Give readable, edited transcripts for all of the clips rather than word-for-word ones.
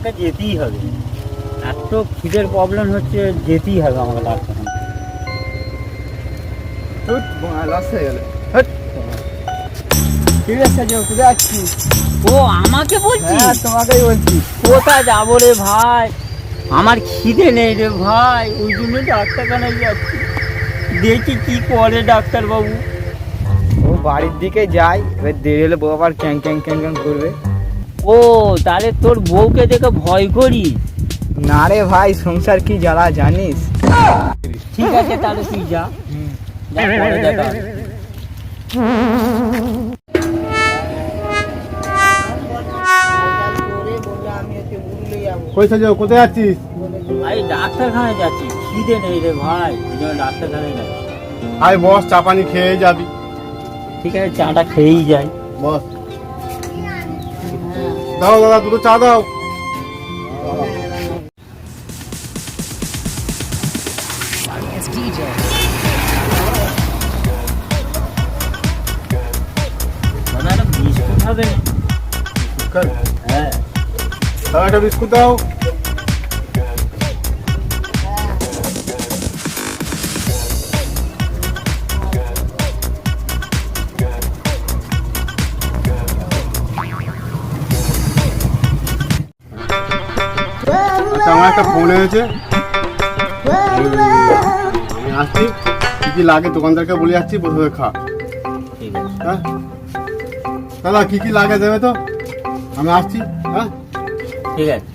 আমাকে যেতেই হবে, এত খিদের প্রবলেম হচ্ছে, যেতেই হবে আমাকে ডাক্তারখানা। লস হয়ে গেল। ঠিক আছে, কোথায় যাচ্ছিস? ও আমাকে বলছিস? হ্যাঁ, তোমাকেই বলছি। কোথায় যাবো রে ভাই, আমার খিদে নেই রে ভাই, ওই জন্য ডাক্তারখানায় যাচ্ছি। দেখি কি করে ডাক্তারবাবু। ও বাড়ির দিকে যাই, এবার দেরি হলে বউ আবার ক্যাং ক্যাং ক্যাং ক্যাং করবে। ও তাহলে তোর বউকে দেখে ভয় করি? না রে ভাই, সংসার কি জ্বালা জানিস। ঠিক আছে তাহলে তুই যা, যা, পরে দেখা হবে। কোথায় যাচ্ছিস? ভাই ডাক্তারখানায় যাচ্ছি, খিদে নেই রে ভাই, ওই জন্য ডাক্তারখানায় যাচ্ছি। আয় বস, চা পানি খেয়ে যাবি। ঠিক আছে, চাটা খেয়েই যাই। বস, দাও দাদা, দুটো চা দাও। দাদা একটা বিস্কুট হবে? হ্যাঁ। দাও একটা বিস্কুট দাও। আচ্ছা, আমার একটা ফোন হয়েছে, আমি আসছি। কি কি লাগে দোকানদারকে বলে যাচ্ছি, বসে খা। ঠিক আছে। হ্যাঁ দাদা, কি কি লাগে দেবে তো, আমি আসছি। হ্যাঁ ঠিক আছে।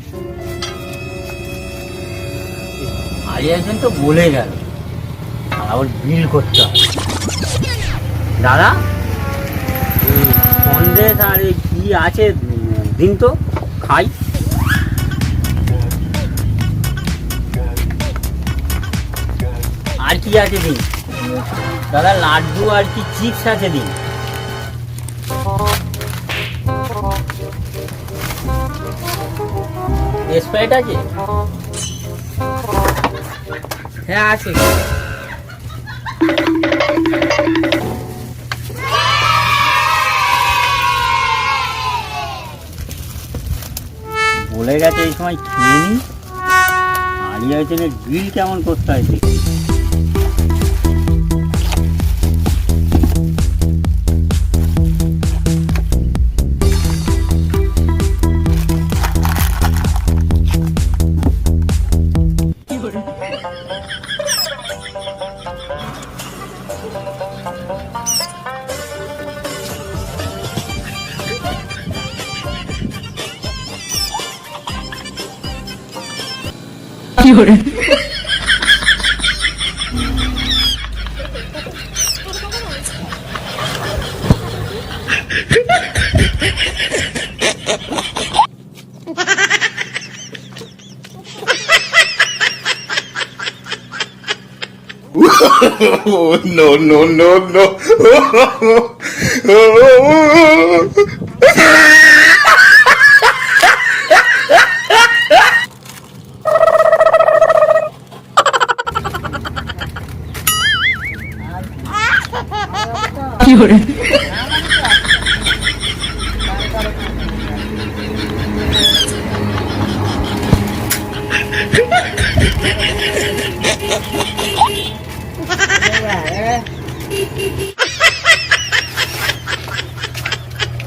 আলিয়াছেন তো বলে গেল, আর আবার বিল করতে হবে। দাদা সন্দেশ আর এই কি আছে দিন তো, খাই। আর কি আছে দিন দাদা? লাড্ডু আর কি চিপস আছে দিন। স্প্রাইট আছে? হ্যাঁ আছে। বলে গেছে এই সময় খেয়ে নি। আলিয়াছেনের বিল কেমন করতে হয় দেখি। Oh, no, no, no, no.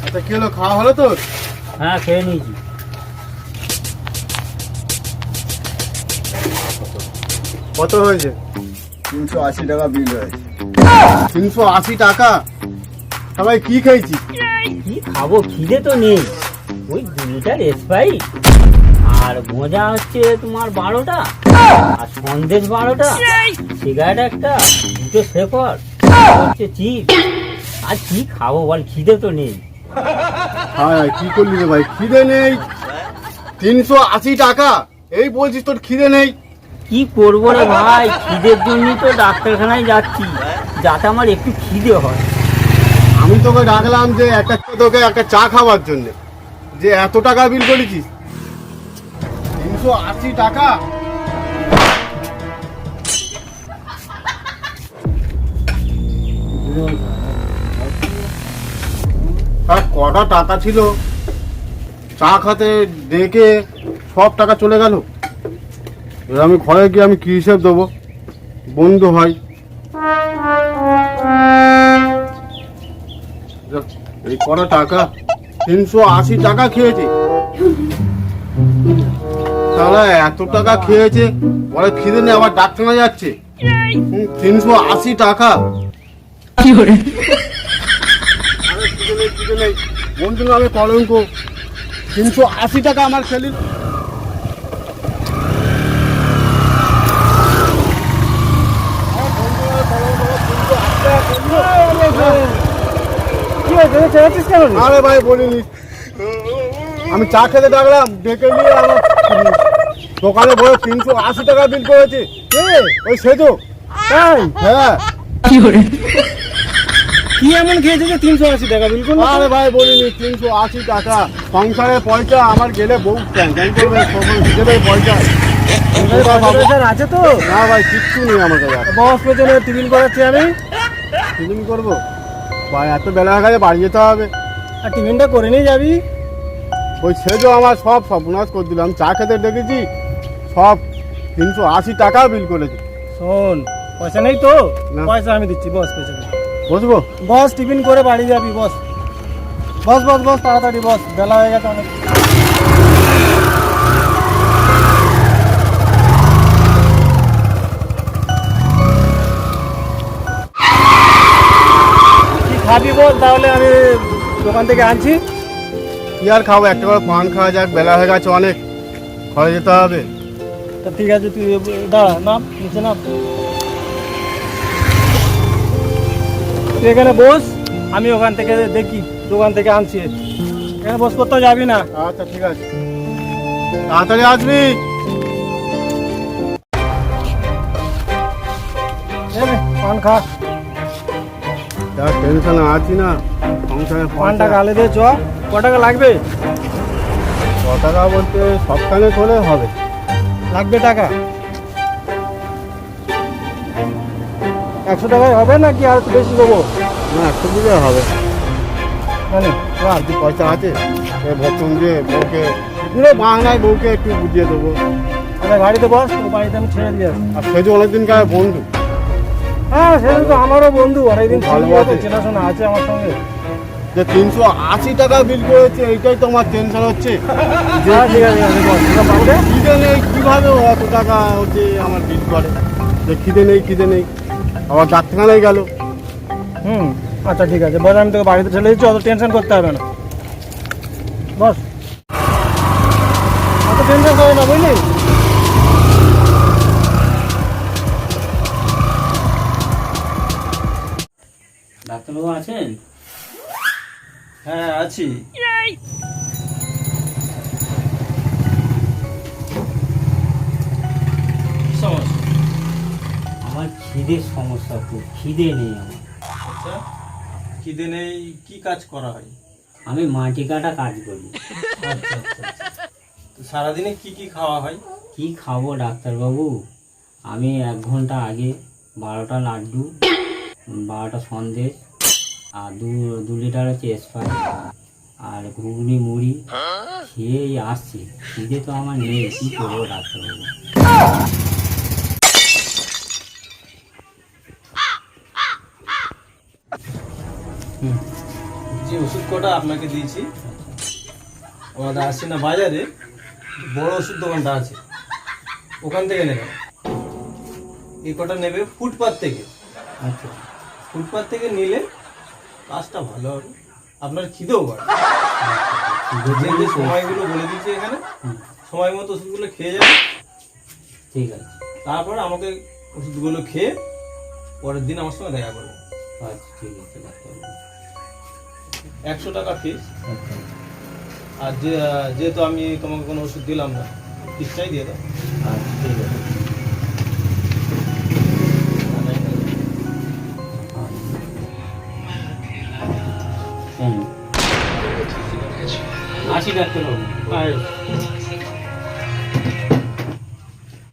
আচ্ছা, কি হলো, খাওয়া হলো তোর? হ্যাঁ খেয়ে নিয়েছি। কত হয়েছে? 380 টাকা বিল হয়েছে। 380 টাকা? সবাই কি খেয়েছিস? কি খাবো, খিদে তো নেই। ওই 2 লিটার স্প্রাইট, আর মজা হচ্ছে তোমার 12টা, আর সন্দেশ 12টা, সিগারেট একটা, 2টো শেফর, হচ্ছে চিপস। আর কি খাবো বল, খিদে তো নেই। হ্যাঁ, কি করলি রে ভাই, খিদে নেই? 380 টাকা, এই বলছিস তোর খিদে নেই? কি করবো রে ভাই, খিদের জন্যই তো ডাক্তারখানায় যাচ্ছি, যাতে আমার একটু খিদে হয়। আমি তোকে ডাকলাম যে তোকে একটা চা খাওয়ার জন্য, যে এত টাকা বিল করেছিস? 380 টাকা? আর কটা টাকা ছিল চা খাতে ডেকে, সব টাকা চলে গেল। এবার আমি ঘরে গিয়ে আমি কি হিসেব দেবো? বন্ধু হয়, এই কটা টাকা, 380 টাকা খেয়েছে। তাহলে এত টাকা খেয়েছে, পরে খিদে নিয়ে আবার ডাক্তারখানা যাচ্ছে। 380 টাকা। আরে খিদে নেই, বন্ধু নামে কলঙ্ক। 380 টাকা আমার খেলি। আরে ভাই বলিনি, আমি চা খেতে ডাকলাম, ডেকে নিয়ে আমার দোকানে বলে 380 টাকা বিল করেছে। ওই সেজো। হ্যাঁ কি এমন খেয়েছে যে 380 টাকা বিল করলো? আরে ভাই বলিনি, 380 টাকা সংসারের পয়সা। আমার গেলে বউ ক্যান করবে, হিসেবে পয়সা আছে তো? না ভাই, কিচ্ছু নেই আমার কাছে। বস পেছনে টিফিন করাচ্ছি আমি। ফিল্ম করবো ভাই, এত বেলা হয়ে গেছে, বাড়ি যেতে হবে। আর টিফিনটা করে নিয়ে যাবি। ওই সেজো আমার সব সর্বনাশ করে দিলাম। চা খেতে ডেকেছি, সব 380 টাকা বিল করেছে। শোন, পয়সা নেই তো? না। পয়সা আমি দিচ্ছি, বস পেছনে। বুঝবো? বস টিফিন করে বাড়ি যাবি, বস বস বস বস তাড়াতাড়ি বস, বেলা হয়ে গেছে অনেক। কি খাবি বল, তাহলে আমি দোকান থেকে আনছি। কি আর খাবো, একটা করে পান খাওয়া যাক, বেলা হয়ে গেছে অনেক, ঘরে যেতে হবে। তা ঠিক আছে, তুই দাঁড়া, নাম নিচে নাম। তুই এখানে বস, আমি ওখান থেকে দেখি, দোকান থেকে আনছি। এখানে বস, কোথাও যাবি না। আচ্ছা ঠিক আছে, তাড়াতাড়ি আসবি। এই নে, পান খা। যা টেনশন আছি না, সংসারে পানটা গালে দে, চ। ক টাকা লাগবে? 100 টাকা বলতে সবখানে হলে হবে। লাগবে টাকা 100 টাকায় হবে নাকি আর একটু বেশি দেবো? না, 100 দিলে হবে। মানে আর কি পয়সা আছে, এ ভক্ষণ দিয়ে বউকে বাংলায় বউকে একটু বুঝিয়ে দেবো। আচ্ছা, গাড়িতে বস, তোর বাড়িতে আমি ছেড়ে দিয়ে আসবো। আর সেজো অনেকদিন কার বন্ধু। হ্যাঁ, সেটা তো আমারও বন্ধু, অনেকদিন ভালো ভালো আছে। চেনাশোনা আছে আমার সঙ্গে। যে 380 টাকা বিল করেছে, এইটাই তো আমার টেনশন হচ্ছে। হ্যাঁ, ঠিক আছে, ঠিক আছে, বস, তোরা পারবে? খিদে নেই, কিভাবে অত টাকা হচ্ছে আমার বিল করে? যে খিদে নেই, আবার ডাক্তারখানায় গেল। আচ্ছা ঠিক আছে, বস, আমি তোকে বাড়িতে ছেড়ে দিচ্ছি, অত টেনশন করতে হবে না। বস, অত টেনশন করে না, বুঝলি? ডাক্তারবাবু আছেন? হ্যাঁ, আছি। সমস্যা? আমার খিদের সমস্যা, খুব খিদে নেই আমার। আচ্ছা, খিদে নেই, কি কাজ করা হয়? আমি মাটি কাটা কাজ করি। আচ্ছা আচ্ছা আচ্ছা। তো সারাদিনে কি কি খাওয়া হয়? কি খাবো ডাক্তারবাবু? আমি 1 ঘন্টা আগে 12টা লাড্ডু, 12টা সন্দেশ, আর 2 লিটার হচ্ছে স্প্রাইট, আর ঘুগনি মুড়ি খেয়েই আসছি। খিদে তো আমার নেই, কি করবো ডাক্তারবাবু? যে ওষুধ কটা আপনাকে দিয়েছি, আমাদের আসছে না বাজারে, বড় ওষুধ দোকানটা আছে, ওখান থেকে নেবে। এই কটা নেবে ফুটপাত থেকে। আচ্ছা, ফুটপাত থেকে নিলে কাজটা ভালো হবে, আপনার খিদেও বাড়বে। যে যে সময়গুলো বলে দিচ্ছি এখানে, সময় মতো ওষুধগুলো খেয়ে যাবে। ঠিক আছে। তারপর আমাকে ওষুধগুলো খেয়ে পরের দিন আমার সঙ্গে দেখা করবে। আচ্ছা ঠিক আছে ডাক্তারবাবু। 100 টাকা ফিস। আচ্ছা আর যেহেতু আমি তোমাকে কোনো ওষুধ দিলাম না, ফিসটাই দিয়ে দাও। আচ্ছা ঠিক আছে। আসি ডাক্তারবাবু।